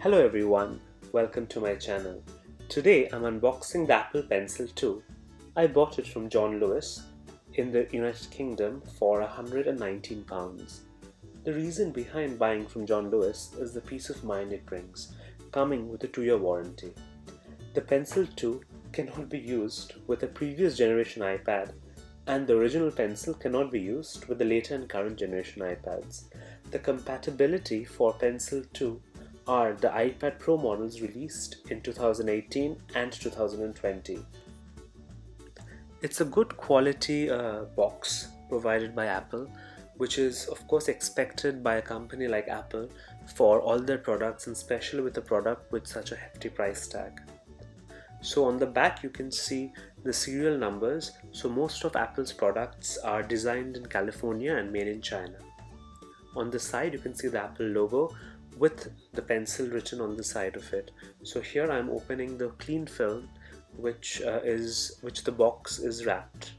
Hello everyone, welcome to my channel. Today I'm unboxing the Apple Pencil 2. I bought it from John Lewis in the United Kingdom for £119. The reason behind buying from John Lewis is the peace of mind it brings, coming with a 2-year warranty. The Pencil 2 cannot be used with a previous generation iPad, and the original Pencil cannot be used with the later and current generation iPads. The compatibility for Pencil 2 are the iPad Pro models released in 2018 and 2020. It's a good quality box provided by Apple, which is of course expected by a company like Apple for all their products, and especially with a product with such a hefty price tag. So on the back you can see the serial numbers. So most of Apple's products are designed in California and made in China. On the side you can see the Apple logo with the pencil written on the side of it. So here I'm opening the clean film which the box is wrapped.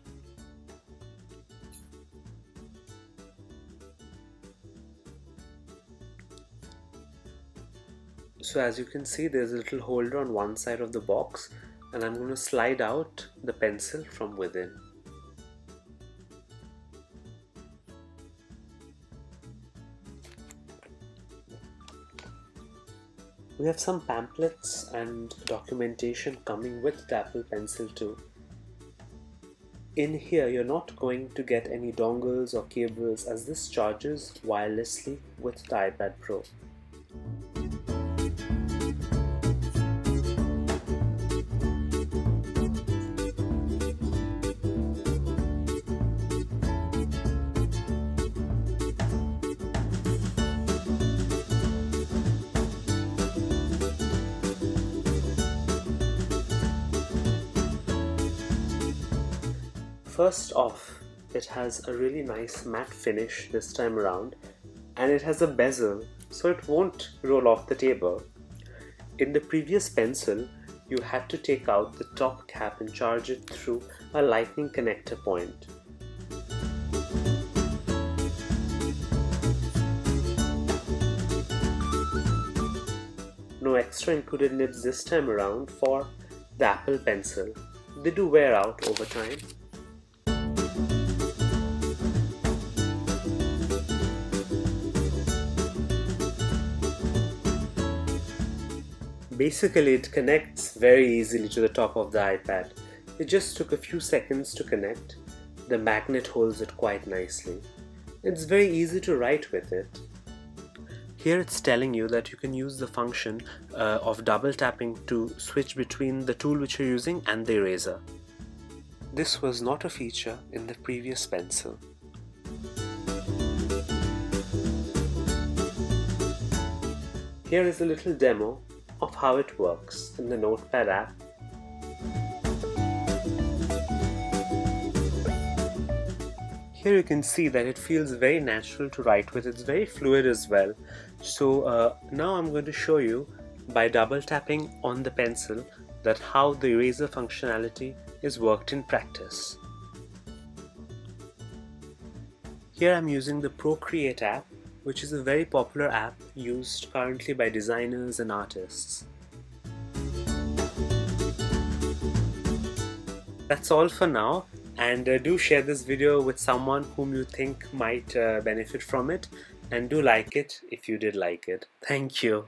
So as you can see, there's a little holder on one side of the box, and I'm going to slide out the pencil from within. We have some pamphlets and documentation coming with the Apple Pencil 2. In here you're not going to get any dongles or cables, as this charges wirelessly with the iPad Pro. First off, it has a really nice matte finish this time around, and it has a bezel so it won't roll off the table. In the previous pencil, you had to take out the top cap and charge it through a lightning connector point. No extra included nibs this time around for the Apple Pencil. They do wear out over time. Basically, it connects very easily to the top of the iPad. It just took a few seconds to connect. The magnet holds it quite nicely. It's very easy to write with it. Here it's telling you that you can use the function of double tapping to switch between the tool which you're using and the eraser. This was not a feature in the previous pencil. Here is a little demo of how it works in the Notepad app. Here you can see that it feels very natural to write with. It's very fluid as well. So now I'm going to show you by double tapping on the pencil that how the eraser functionality is worked in practice. Here I'm using the Procreate app, which is a very popular app used currently by designers and artists. That's all for now, and do share this video with someone whom you think might benefit from it, and do like it if you did like it. Thank you.